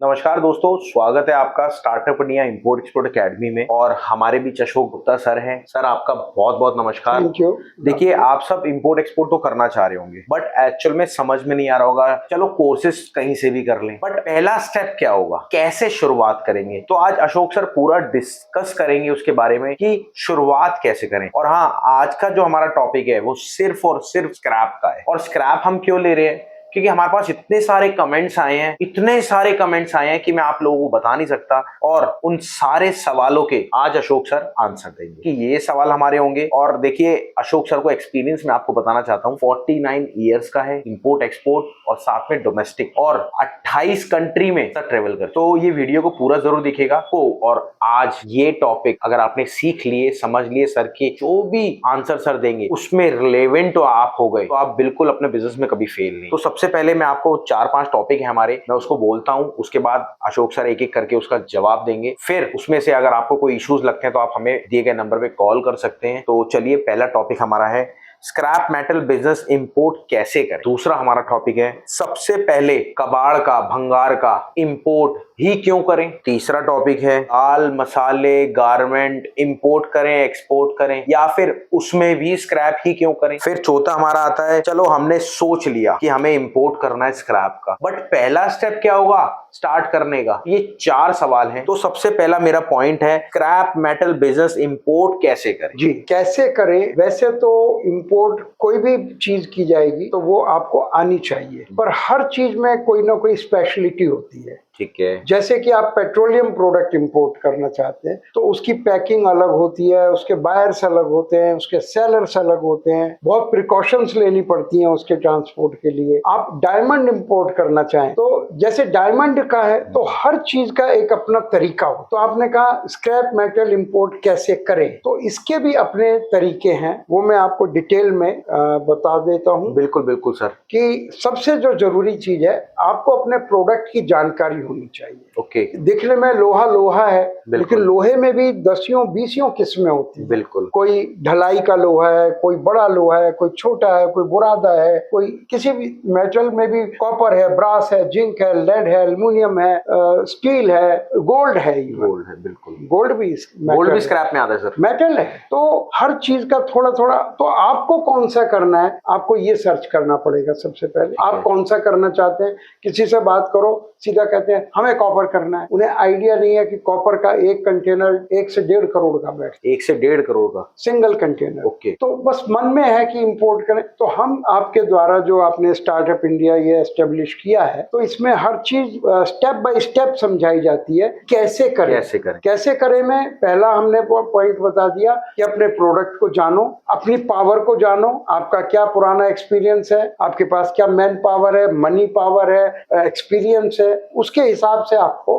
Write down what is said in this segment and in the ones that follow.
नमस्कार दोस्तों, स्वागत है आपका startup India import export academy में। और हमारे बीच अशोक गुप्ता सर हैं। सर आपका बहुत बहुत नमस्कार। Thank you. देखिए, आप सब इंपोर्ट एक्सपोर्ट तो करना चाह रहे होंगे, बट एक्चुअल में समझ में नहीं आ रहा होगा। चलो कोर्सेज कहीं से भी कर लें, बट पहला स्टेप क्या होगा, कैसे शुरुआत करेंगे? तो आज अशोक सर पूरा डिस्कस करेंगे उसके बारे में कि शुरुआत कैसे करें। और हाँ, आज का जो हमारा टॉपिक है वो सिर्फ और सिर्फ स्क्रैप का है। और स्क्रैप हम क्यों ले रहे हैं? क्योंकि हमारे पास इतने सारे कमेंट्स आए हैं कि मैं आप लोगों को बता नहीं सकता। और उन सारे सवालों के आज अशोक सर आंसर देंगे कि ये सवाल हमारे होंगे। और देखिए, अशोक सर को एक्सपीरियंस मैं आपको बताना चाहता हूँ, 49 ईयर्स का है इंपोर्ट एक्सपोर्ट और साथ में डोमेस्टिक, और 28 कंट्री में सर ट्रेवल कर। तो ये वीडियो को पूरा जरूर दिखेगा। और आज ये टॉपिक अगर आपने सीख लिए, समझ लिए, सर के जो भी आंसर सर देंगे उसमें रिलेवेंट तो आप हो गए, तो आप बिल्कुल अपने बिजनेस में कभी फेल नहीं। तो सबसे पहले मैं आपको 4-5 टॉपिक है हमारे, मैं उसको बोलता हूं, उसके बाद अशोक सर एक एक करके उसका जवाब देंगे। फिर उसमें से अगर आपको कोई इश्यूज लगते हैं तो आप हमें दिए गए नंबर पे कॉल कर सकते हैं। तो चलिए, पहला टॉपिक हमारा है स्क्रैप मेटल बिजनेस इंपोर्ट कैसे करें। दूसरा हमारा टॉपिक है सबसे पहले कबाड़ का, भंगार का इंपोर्ट ही क्यों करें। तीसरा टॉपिक है दाल, मसाले, गारमेंट इंपोर्ट करें, एक्सपोर्ट करें, या फिर उसमें भी स्क्रैप ही क्यों करें। फिर चौथा हमारा आता है, चलो हमने सोच लिया कि हमें इंपोर्ट करना है स्क्रैप का, बट पहला स्टेप क्या होगा स्टार्ट करने का। ये 4 सवाल हैं। तो सबसे पहला मेरा पॉइंट है, स्क्रैप मेटल बिजनेस इंपोर्ट कैसे करें। जी, कैसे करें? वैसे तो इंपोर्ट कोई भी चीज की जाएगी तो वो आपको आनी चाहिए, पर हर चीज में कोई ना कोई स्पेशलिटी होती है। ठीक है। जैसे कि आप पेट्रोलियम प्रोडक्ट इंपोर्ट करना चाहते हैं तो उसकी पैकिंग अलग होती है, उसके बायर्स अलग होते हैं, उसके सेलर्स अलग होते हैं, बहुत प्रिकॉशंस लेनी पड़ती हैं उसके ट्रांसपोर्ट के लिए। आप डायमंड इंपोर्ट करना चाहें तो जैसे डायमंड का है तो हर चीज का एक अपना तरीका हो। तो आपने कहा स्क्रैप मेटल इंपोर्ट कैसे करें, तो इसके भी अपने तरीके हैं, वो मैं आपको डिटेल में बता देता हूँ। बिल्कुल बिल्कुल सर। कि सबसे जो जरूरी चीज है, आपको अपने प्रोडक्ट की जानकारी होनी चाहिए। ओके। दिखने में लोहा लोहा है, लेकिन लोहे में भी 10-20 किस्में होती हैं। बिल्कुल। कोई ढलाई का लोहा है, कोई बड़ा लोहा है, कोई छोटा है, कोई बुरादा है, कोई किसी भी मेटल में भी कॉपर है, ब्रास है, जिंक है, लेड है, एल्युमिनियम है, स्टील है, गोल्ड है। गोल्ड है, बिल्कुल। गोल्ड भी स्क्रैप में आता है सर, मेटल है। तो हर चीज का थोड़ा थोड़ा, तो आपको कौन सा करना है, आपको ये सर्च करना पड़ेगा सबसे पहले। आप कौन सा करना चाहते हैं? किसी से बात करो, सीधा कहते हैं हमें कॉपर करना है। उन्हें आइडिया नहीं है कि कॉपर का एक कंटेनर 1 से 1.5 करोड़ का बैठ, 1 से 1.5 करोड़ का सिंगल कंटेनर। ओके। तो बस मन में है कि इंपोर्ट करें, तो हम आपके द्वारा जो आपने स्टार्टअप इंडिया ये एस्टेब्लिश किया है, तो इसमें हर चीज स्टेप बाय स्टेप समझाई जाती है, कैसे करें में पहला हमने पॉइंट बता दिया कि अपने प्रोडक्ट को जानो, अपनी पावर को जानो, आपका क्या पुराना एक्सपीरियंस है, आपके पास क्या मैन पावर है, मनी पावर है, एक्सपीरियंस है, उसके हिसाब से आपको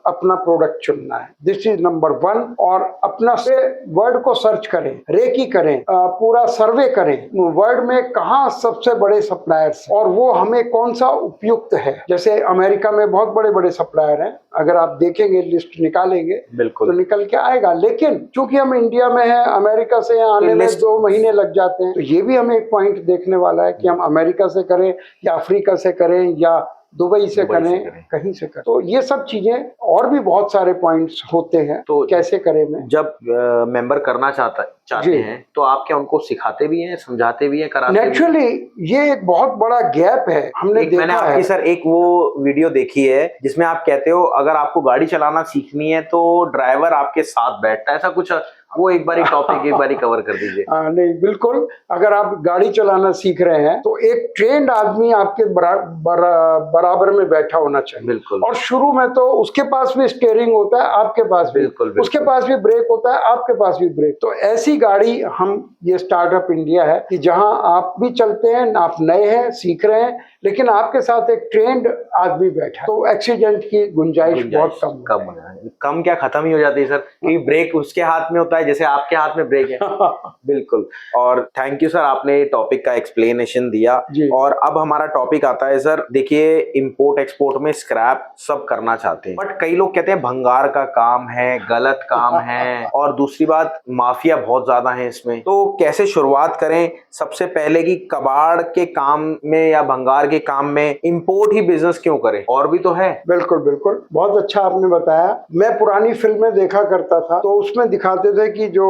अपना प्रोडक्ट चुनना है। This is number 1। और अपना से वर्ल्ड को सर्च करें, रेकी करें, पूरा सर्वे करें वर्ल्ड में कहाँ सबसे बड़े सप्लायर्स और वो हमें कौन सा उपयुक्त है। जैसे अमेरिका में बहुत बड़े बड़े सप्लायर हैं, अगर आप देखेंगे, लिस्ट निकालेंगे तो निकल के आएगा। लेकिन चूंकि हम इंडिया में हैं, अमेरिका से आने में 2 महीने लग जाते हैं, तो ये भी हमें एक पॉइंट देखने वाला है कि हम अमेरिका से करें या अफ्रीका से करें या दुबई से करें, कहीं से करें। तो ये सब चीजें और भी बहुत सारे पॉइंट्स होते हैं। तो कैसे करें में जब मेंबर करना चाहते हैं तो आप क्या उनको सिखाते भी हैं, समझाते भी हैं, कराते नेचुरली ये एक बहुत बड़ा गैप है। मैंने आपकी सर एक वो वीडियो देखी है जिसमें आप कहते हो अगर आपको गाड़ी चलाना सीखनी है तो ड्राइवर आपके साथ बैठता है, ऐसा कुछ। वो एक बारी टॉपिक एक बारी कवर कर दीजिए। नहीं, बिल्कुल। अगर आप गाड़ी चलाना सीख रहे हैं तो एक ट्रेंड आदमी आपके बराबर में बैठा होना चाहिए। बिल्कुल। और शुरू में तो उसके पास भी स्टीयरिंग होता है, आपके पास भी, उसके पास भी ब्रेक होता है, आपके पास भी ब्रेक। तो ऐसी गाड़ी हम ये स्टार्टअप इंडिया है कि जहां आप भी चलते हैं, आप नए हैं, सीख रहे हैं, लेकिन आपके साथ एक ट्रेंड आदमी बैठा है, तो एक्सीडेंट की गुंजाइश बहुत कम है। कम क्या खत्म ही हो जाती है सर, क्योंकि ब्रेक उसके हाथ में होता है जैसे आपके हाथ में ब्रेक है। बिल्कुल। और थैंक यू सर, आपने टॉपिक का एक्सप्लेनेशन दिया। और अब हमारा टॉपिक आता है सर, देखिए इंपोर्ट एक्सपोर्ट में स्क्रैप सब करना चाहते हैं, बट कई लोग कहते हैं भंगार का काम है, गलत काम है, और दूसरी बात माफिया बहुत ज्यादा है इसमें। तो कैसे शुरुआत करें सबसे पहले कि कबाड़ के काम में या भंगार के काम में इंपोर्ट ही बिजनेस क्यों करें, और भी तो है। बिल्कुल बिल्कुल, बहुत अच्छा आपने बताया। मैं पुरानी फिल्में देखा करता था, तो उसमें दिखाते थे कि जो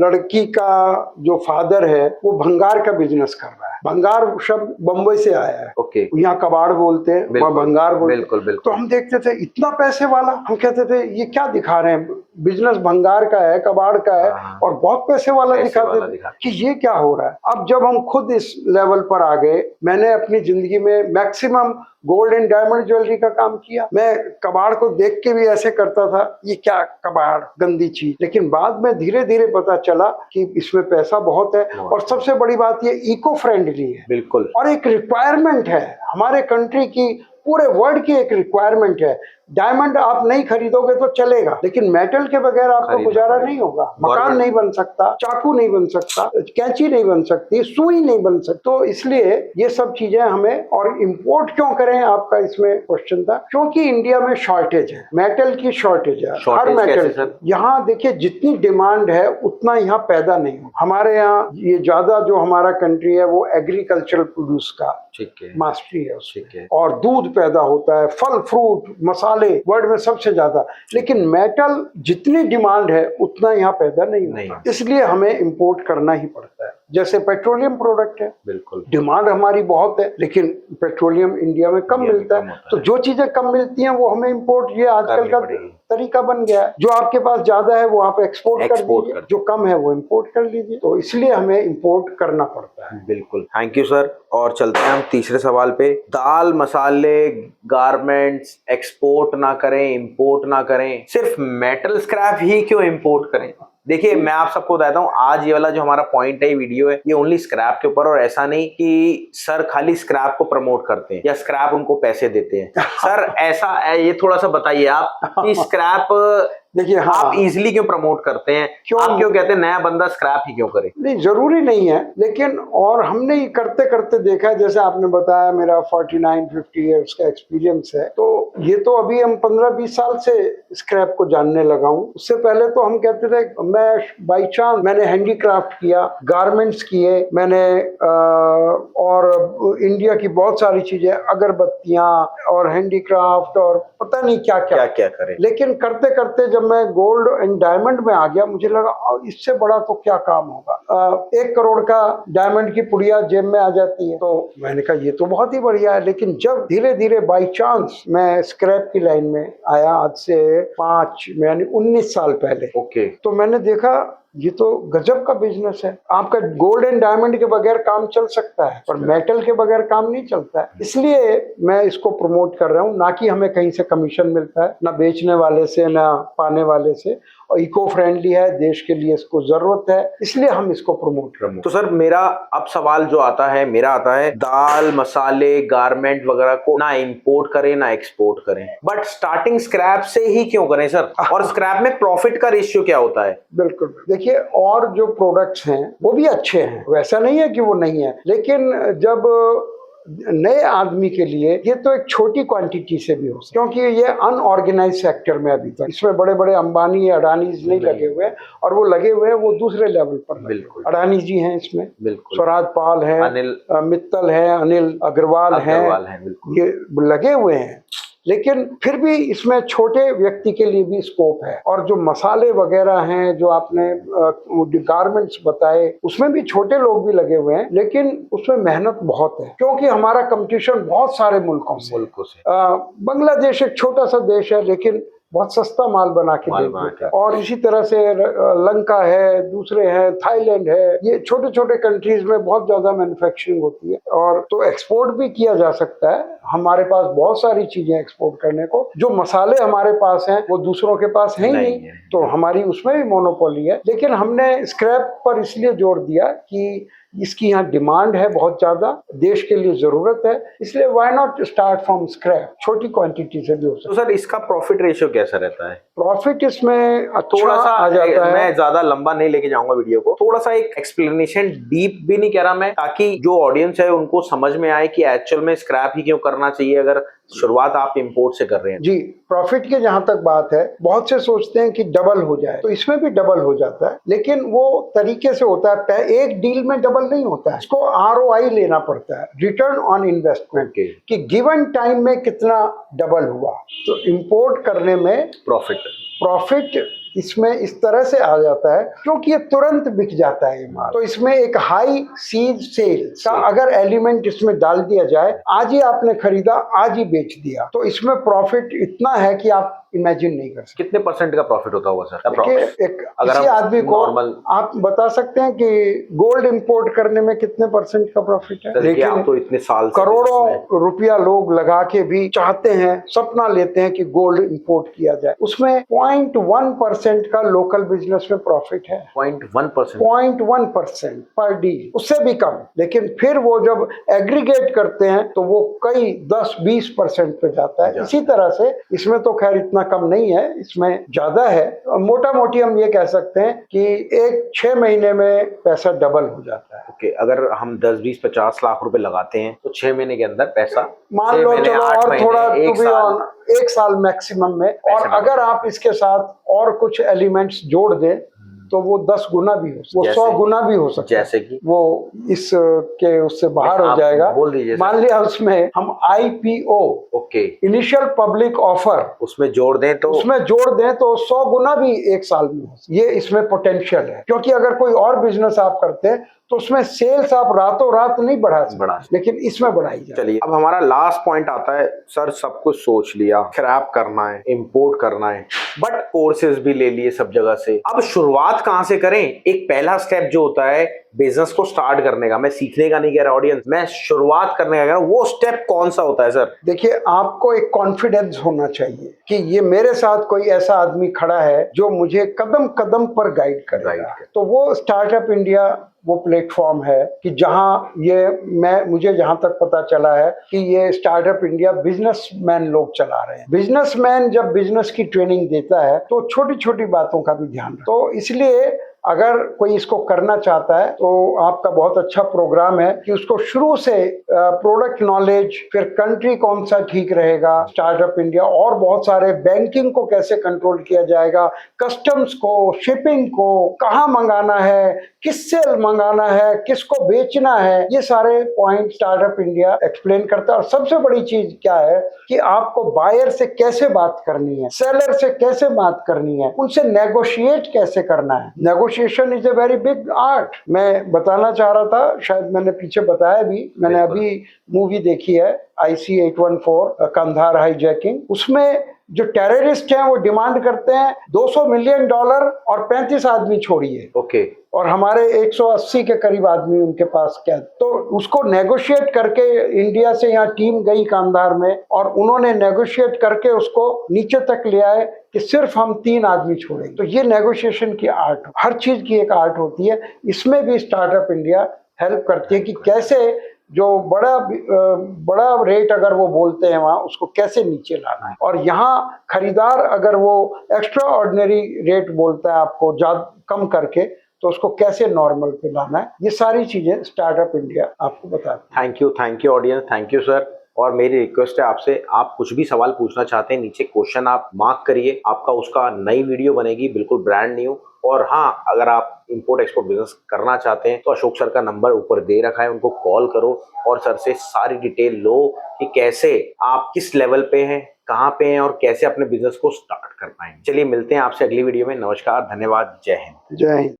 लड़की का जो फादर है वो भंगार का बिजनेस कर रहा है। भंगार शब्द बम्बई से आया है। ओके। यहाँ कबाड़ बोलते हैं, वहाँ भंगार बोलते हैं। बिल्कुल बिल्कुल। तो हम देखते थे इतना पैसे वाला, हम कहते थे ये क्या दिखा रहे हैं, बिजनेस भंगार का है, कबाड़ का है, और बहुत पैसे वाला दिखाते थे कि ये क्या हो रहा है। अब जब हम खुद इस लेवल पर आ गए, मैंने अपनी जिंदगी में maximum gold and diamond jewellery का काम किया। मैं कबाड़ को देख के भी ऐसे करता था, ये क्या कबाड़, गंदी चीज। लेकिन बाद में धीरे धीरे पता चला कि इसमें पैसा बहुत है, और सबसे बड़ी बात ये इको फ्रेंडली है। बिल्कुल। और एक रिक्वायरमेंट है हमारे कंट्री की, पूरे वर्ल्ड की एक रिक्वायरमेंट है। डायमंड आप नहीं खरीदोगे तो चलेगा, लेकिन मेटल के बगैर आपको गुजारा नहीं होगा। मकान नहीं बन सकता, चाकू नहीं बन सकता, कैंची नहीं बन सकती, सुई नहीं बन सकती। तो इसलिए ये सब चीजें हमें, और इंपोर्ट क्यों करें आपका इसमें क्वेश्चन था, क्योंकि इंडिया में शॉर्टेज है, मेटल की शॉर्टेज है, हर मेटल। यहाँ देखिए जितनी डिमांड है उतना यहाँ पैदा नहीं हो। हमारे यहाँ ये ज्यादा जो हमारा कंट्री है वो एग्रीकल्चरल प्रोड्यूस का मास्टरी है उसमें, और दूध पैदा होता है, फल फ्रूट मसाले वर्ल्ड में सबसे ज्यादा। लेकिन मेटल जितनी डिमांड है उतना यहाँ पैदा नहीं होता, इसलिए हमें इंपोर्ट करना ही पड़ता है। जैसे पेट्रोलियम प्रोडक्ट है, बिल्कुल डिमांड हमारी बहुत है, लेकिन पेट्रोलियम इंडिया में कम मिलता है। तो जो चीजें कम मिलती हैं वो हमें इंपोर्ट, ये आजकल का तरीका बन गया है। जो आपके पास ज्यादा है वो आप एक्सपोर्ट कर दीजिए, जो कम है वो इंपोर्ट कर लीजिए। तो इसलिए हमें इंपोर्ट करना पड़ता है। बिल्कुल, थैंक यू सर। और चलते हैं हम तीसरे सवाल पे। दाल, मसाले, गारमेंट्स एक्सपोर्ट ना करें, इंपोर्ट ना करें, सिर्फ मेटल स्क्रैप ही क्यों इंपोर्ट करें? देखिए मैं आप सबको बताता हूँ, आज ये वाला जो हमारा पॉइंट है, वीडियो है, ये ओनली स्क्रैप के ऊपर। और ऐसा नहीं कि सर खाली स्क्रैप को प्रमोट करते हैं या स्क्रैप उनको पैसे देते हैं। सर ऐसा ये थोड़ा सा बताइए आप कि स्क्रैप देखिए आप इजीली क्यों प्रमोट करते हैं, आप क्यों कहते हैं नया बंदा स्क्रैप ही क्यों करे? नहीं, जरूरी नहीं है, लेकिन और हमने ये करते करते देखा है। जैसे आपने बताया मेरा 49-50 इयर्स का एक्सपीरियंस है, तो ये तो अभी हम 15-20 साल से स्क्रैप को जानने लगा हूँ। उससे पहले तो हम कहते थे, मैं बाई चांस मैंने हैंडीक्राफ्ट किया, गारमेंट्स किए मैंने, और इंडिया की बहुत सारी चीजें, अगरबत्तियां और हैंडीक्राफ्ट और पता नहीं क्या क्या क्या करें। लेकिन करते करते जब मैं गोल्ड एंड डायमंड में आ गया, मुझे लगा इससे बड़ा तो क्या काम होगा। 1 करोड़ का डायमंड की पुड़िया जेब में आ जाती है। तो मैंने कहा ये तो बहुत ही बढ़िया है। लेकिन जब धीरे धीरे बाई चांस मैं स्क्रैप की लाइन में आया, आज से 19 साल पहले, ओके, तो मैंने देखा ये तो गजब का बिजनेस है। आपका गोल्ड एंड डायमंड के बगैर काम चल सकता है, पर मेटल के बगैर काम नहीं चलता है। इसलिए मैं इसको प्रमोट कर रहा हूँ, ना कि हमें कहीं से कमीशन मिलता है, ना बेचने वाले से ना पाने वाले से। और इको फ्रेंडली है, देश के लिए इसको जरूरत है, इसलिए हम इसको प्रमोट कर रहे हैं। तो सर मेरा अब सवाल जो आता है, मेरा आता है, दाल, मसाले, गारमेंट वगैरह को ना इंपोर्ट करें ना एक्सपोर्ट करें, बट स्टार्टिंग स्क्रैप से ही क्यों करें सर? और स्क्रैप में प्रॉफिट का रेशियो क्या होता है? बिल्कुल, देखिए और जो प्रोडक्ट्स हैं वो भी अच्छे हैं, वैसा नहीं है कि वो नहीं है, लेकिन जब नए आदमी के लिए ये तो एक छोटी क्वांटिटी से भी हो सकता है, क्योंकि ये अनऑर्गेनाइज सेक्टर में अभी तक इसमें बड़े बड़े अंबानी अडानीज नहीं लगे हुए हैं, और वो लगे हुए हैं वो दूसरे लेवल पर। बिल्कुल, अडानी जी हैं इसमें, बिल्कुल, स्वराज पाल है, अनिल मित्तल है, अनिल अग्रवाल है, ये लगे हुए हैं। लेकिन फिर भी इसमें छोटे व्यक्ति के लिए भी स्कोप है। और जो मसाले वगैरह हैं, जो आपने गारमेंट्स बताए, उसमें भी छोटे लोग भी लगे हुए हैं, लेकिन उसमें मेहनत बहुत है, क्योंकि हमारा कंपटीशन बहुत सारे मुल्कों से। बांग्लादेश एक छोटा सा देश है, लेकिन बहुत सस्ता माल बना के देते हैं। और इसी तरह से लंका है, दूसरे हैं, थाईलैंड है, ये छोटे छोटे कंट्रीज में बहुत ज्यादा मैन्युफैक्चरिंग होती है। और तो एक्सपोर्ट भी किया जा सकता है, हमारे पास बहुत सारी चीजें एक्सपोर्ट करने को। जो मसाले हमारे पास हैं वो दूसरों के पास है ही नहीं, तो हमारी उसमें भी मोनोपोली है। लेकिन हमने स्क्रैप पर इसलिए जोर दिया कि इसकी यहाँ डिमांड है बहुत ज्यादा, देश के लिए जरूरत है, इसलिए why not start from scrap, छोटी क्वांटिटी से भी हो सकता है। तो सर इसका प्रॉफिट रेशियो कैसा रहता है? प्रॉफिट इसमें थोड़ा सा आ जाता है। मैं ज्यादा लंबा नहीं लेके जाऊंगा वीडियो को, थोड़ा सा एक एक्सप्लेनेशन, डीप भी नहीं कह रहा मैं, ताकि जो ऑडियंस है उनको समझ में आए कि एक्चुअल में स्क्रैप ही क्यों करना चाहिए अगर शुरुआत आप इंपोर्ट से कर रहे हैं। जी, प्रॉफिट की जहां तक बात है, बहुत से सोचते हैं कि डबल हो जाए, तो इसमें भी डबल हो जाता है, लेकिन वो तरीके से होता है, एक डील में डबल नहीं होता है, इसको ROI लेना पड़ता है, रिटर्न ऑन इन्वेस्टमेंट, कि गिवन टाइम में कितना डबल हुआ। तो इंपोर्ट करने में प्रॉफिट इसमें इस तरह से आ जाता है क्योंकि ये तुरंत बिक जाता है ये माल, तो इसमें एक हाई सीज सेल का अगर एलिमेंट इसमें डाल दिया जाए, आज ही आपने खरीदा आज ही बेच दिया, तो इसमें प्रॉफिट इतना है कि आप इमेजिन नहीं कर सकते। कितने % का प्रॉफिट होता होगा सर? एक किसी आदमी को आप बता सकते हैं कि गोल्ड इंपोर्ट करने में कितने % का प्रॉफिट है, लेकिन आप तो इतने साल करोड़ों रुपया लोग लगा के भी चाहते हैं, सपना लेते हैं कि गोल्ड इंपोर्ट किया जाए, उसमें 0.1% का लोकल बिजनेस में प्रॉफिट है। 0.1% पर डील, उससे भी कम, लेकिन फिर वो जब एग्रीगेट करते हैं तो वो कई 10-20% पे जाता है। इसी तरह से इसमें तो खैर इतना कम नहीं है, इसमें ज्यादा है। मोटा मोटी हम ये कह सकते हैं कि 6 महीने में पैसा डबल हो जाता है। ओके, अगर हम 10, 20, 50 लाख रुपए लगाते हैं तो 6 महीने के अंदर पैसा, मान लो चलो, और थोड़ा एक साल मैक्सिमम में, और अगर आप इसके साथ और कुछ एलिमेंट्स जोड़ दें तो वो 10 गुना भी हो, वो 100 गुना भी हो सकता है। जैसे कि वो इस के उससे बाहर हो जाएगा। बोल दीजिए। मान लिया उसमें हम IPO, इनिशियल पब्लिक ऑफर, उसमें जोड़ दें तो 100 गुना भी एक साल में हो। ये इसमें पोटेंशियल है, क्योंकि अगर कोई और बिजनेस आप करते हैं तो उसमें सेल्स आप रातों रात नहीं बढ़ा, लेकिन इसमें बढ़ाई जाए। चलिए, अब हमारा लास्ट पॉइंट आता है, सर सब कुछ सोच लिया, स्क्रैप करना है, इंपोर्ट करना है, बट कोर्सेज भी ले लिए सब जगह से, अब शुरुआत कहां से करें? एक पहला स्टेप जो होता है बिजनेस को स्टार्ट करने का, मैं सीखने का नहीं कह रहा ऑडियंस, मैं शुरुआत करने का कह रहा हूं, वो स्टेप कौन सा होता है सर? देखिए, आपको एक कॉन्फिडेंस होना चाहिए कि ये मेरे साथ कोई ऐसा आदमी खड़ा है जो मुझे कदम कदम पर गाइड करेगा। तो वो स्टार्टअप इंडिया वो प्लेटफॉर्म है कि जहां मुझे जहां तक पता चला है कि ये स्टार्टअप इंडिया बिजनेसमैन लोग चला रहे हैं। बिजनेसमैन जब बिजनेस की ट्रेनिंग देता है तो छोटी छोटी बातों का भी ध्यान रखता है। तो इसलिए अगर कोई इसको करना चाहता है तो आपका बहुत अच्छा प्रोग्राम है कि उसको शुरू से प्रोडक्ट नॉलेज, फिर कंट्री कौन सा ठीक रहेगा, स्टार्टअप इंडिया, और बहुत सारे बैंकिंग को कैसे कंट्रोल किया जाएगा, कस्टम्स को, शिपिंग को, कहाँ मंगाना है, किससे मंगाना है, किसको बेचना है, ये सारे पॉइंट स्टार्टअप इंडिया एक्सप्लेन करता है। और सबसे बड़ी चीज क्या है कि आपको बायर से कैसे बात करनी है, सेलर से कैसे बात करनी है, उनसे नेगोशिएट कैसे करना है। Negotiation is a very big art. मैं बताना चाह रहा था, शायद मैंने पीछे बताया भी, मैंने अभी मूवी देखी है IC-814 कंधार हाईजैकिंग, उसमें जो टेररिस्ट हैं वो डिमांड करते हैं $200 मिलियन और 35 आदमी छोड़िए। और हमारे 180 के करीब आदमी उनके पास क्या, तो उसको नेगोशिएट करके इंडिया से यहाँ टीम गई कांधार में, और उन्होंने नेगोशिएट करके उसको नीचे तक ले आए कि सिर्फ हम 3 आदमी छोड़ेंगे। तो ये नेगोशिएशन की आर्ट, हर चीज की एक आर्ट होती है, इसमें भी स्टार्टअप इंडिया हेल्प करती है कि कैसे जो बड़ा रेट अगर वो बोलते हैं वहां, उसको कैसे नीचे लाना है, और यहाँ खरीदार अगर वो एक्स्ट्रा ऑर्डिनरी रेट बोलता है आपको ज्यादा कम करके, तो उसको कैसे नॉर्मल पे लाना है, ये सारी चीजें स्टार्टअप इंडिया आपको बताती है। Thank you audience, thank you sir. और मेरी रिक्वेस्ट है आपसे, आप कुछ भी सवाल पूछना चाहते हैं नीचे क्वेश्चन आप मार्क करिए, आपका उसका नई वीडियो बनेगी, बिल्कुल ब्रांड न्यू। और हाँ, अगर आप इंपोर्ट एक्सपोर्ट बिजनेस करना चाहते हैं तो अशोक सर का नंबर ऊपर दे रखा है, उनको कॉल करो और सर से सारी डिटेल लो कि कैसे आप किस लेवल पे हैं, कहाँ पे हैं, और कैसे अपने बिजनेस को स्टार्ट कर पाएंगे। चलिए, मिलते हैं आपसे अगली वीडियो में। नमस्कार, धन्यवाद, जय हिंद। जय हिंद।